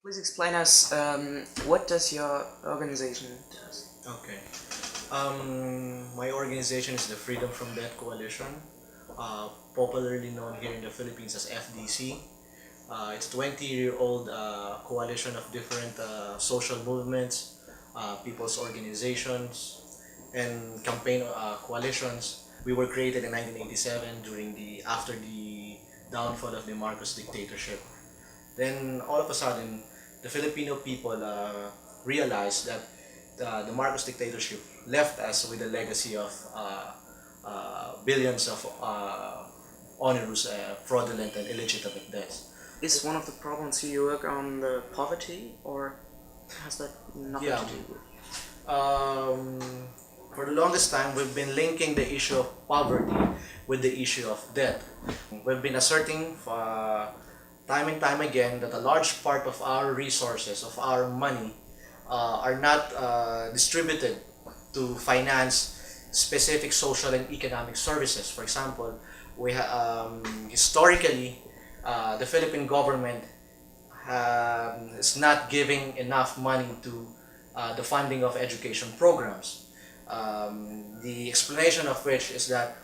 Please explain us what does your organization does? Okay. My organization is the Freedom from Debt Coalition, popularly known here in the Philippines as FDC. It's a 20-year-old coalition of different social movements, people's organizations, and campaign coalitions. We were created in 1987 after the downfall of the Marcos dictatorship. Then all of a sudden, the Filipino people realized that the Marcos dictatorship left us with a legacy of billions of onerous, fraudulent, and illegitimate debts. Is one of the problems you work on the poverty, or has that nothing Yeah. to do with? For the longest time, we've been linking the issue of poverty with the issue of debt. We've been asserting time and time again that a large part of our resources, of our money, are not distributed to finance specific social and economic services. For example, historically, the Philippine government is not giving enough money to the funding of education programs. The explanation of which is that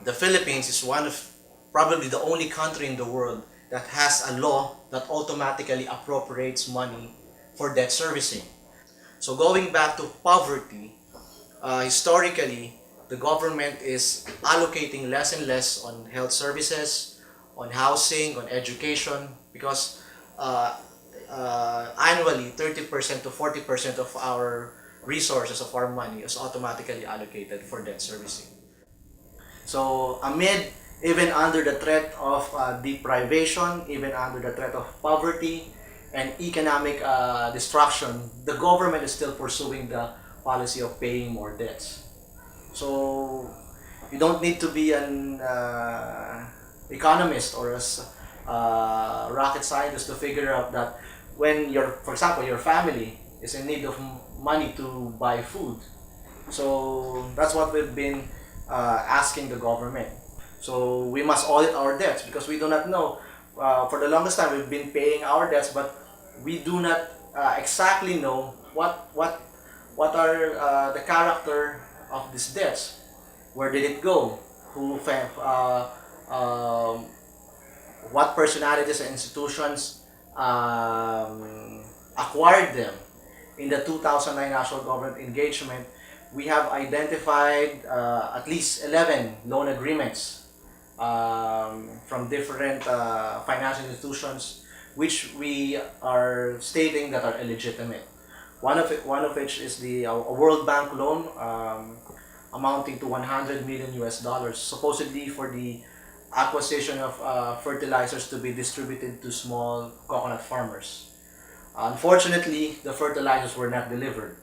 the Philippines is one of probably the only country in the world that has a law that automatically appropriates money for debt servicing. So going back to poverty, historically, the government is allocating less and less on health services, on housing, on education, because annually 30% to 40% of our resources, of our money, is automatically allocated for debt servicing. So even under the threat of deprivation, even under the threat of poverty and economic destruction, the government is still pursuing the policy of paying more debts. So you don't need to be an economist or a rocket scientist to figure out that when for example, your family is in need of money to buy food. So that's what we've been asking the government. So we must audit our debts because we do not know. For the longest time, we've been paying our debts, but we do not exactly know what are the character of these debts. Where did it go? What personalities and institutions acquired them? In the 2009 National Government Engagement, we have identified at least 11 loan agreements from different financial institutions, which we are stating that are illegitimate. One of which is the World Bank loan amounting to 100 million US dollars, supposedly for the acquisition of fertilizers to be distributed to small coconut farmers. Unfortunately, the fertilizers were not delivered.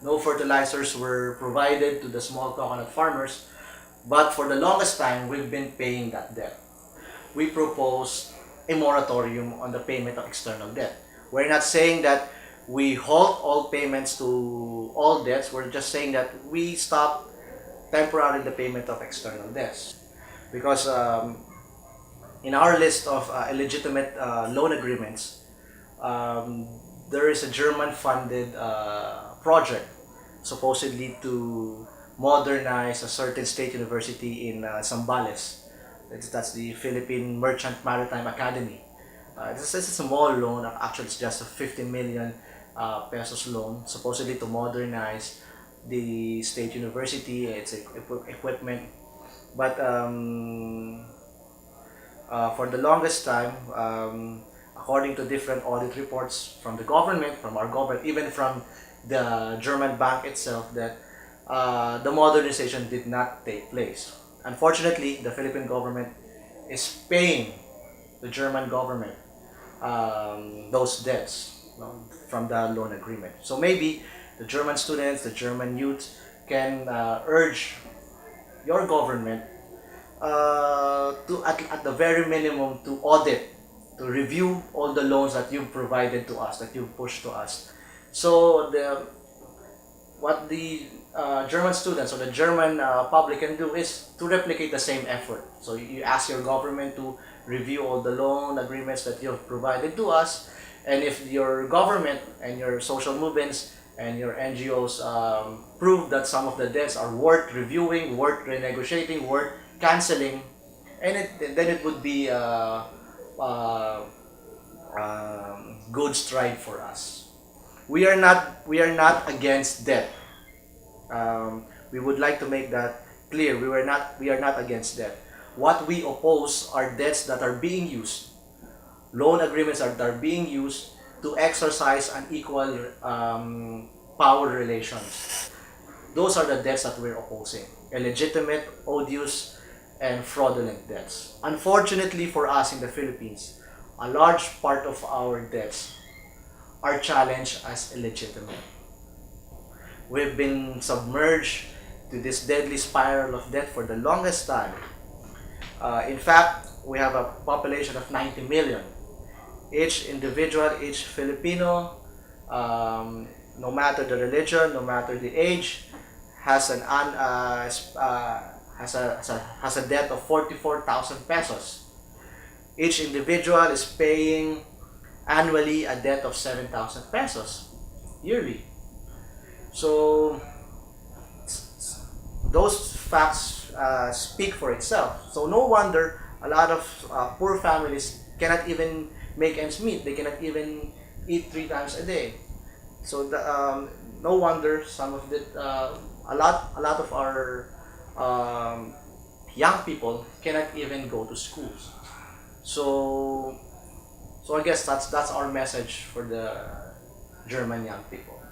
No fertilizers were provided to the small coconut farmers, but for the longest time, we've been paying that debt. We propose a moratorium on the payment of external debt. We're not saying that we halt all payments to all debts. We're just saying that we stop temporarily the payment of external debts. Because in our list of illegitimate loan agreements, there is a German-funded project supposedly to modernize a certain state university in Zambales. That's the Philippine Merchant Maritime Academy. This is a small loan. Actually, it's just a 50 million pesos loan, supposedly to modernize the state university, its equipment. But for the longest time, according to different audit reports from the government, from our government, even from the German bank itself, that the modernization did not take place. Unfortunately, the Philippine government is paying the German government those debts, from the loan agreement. So maybe the German students, the German youth can urge your government at the very minimum to audit, to review all the loans that you've provided to us, that you've pushed to us. So what the German students or the German public can do is to replicate the same effort. So you ask your government to review all the loan agreements that you have provided to us. And if your government and your social movements and your NGOs prove that some of the debts are worth reviewing, worth renegotiating, worth canceling, and then it would be a good stride for us. We are not against debt. We would like to make that clear. We are not against debt. What we oppose are debts that are being used, loan agreements that are being used to exercise unequal power relations. Those are the debts that we're opposing. Illegitimate, odious, and fraudulent debts. Unfortunately for us in the Philippines, a large part of our debts are challenged as illegitimate. We've been submerged to this deadly spiral of debt for the longest time. In fact, we have a population of 90 million. Each individual, each Filipino, no matter the religion, no matter the age, has a debt of 44,000 pesos. Each individual is paying annually a debt of 7,000 pesos yearly. So those facts speak for itself. So no wonder a lot of poor families cannot even make ends meet. They cannot even eat 3 times a day. So no wonder some of the a lot of our young people cannot even go to schools. So I guess that's our message for the German young people.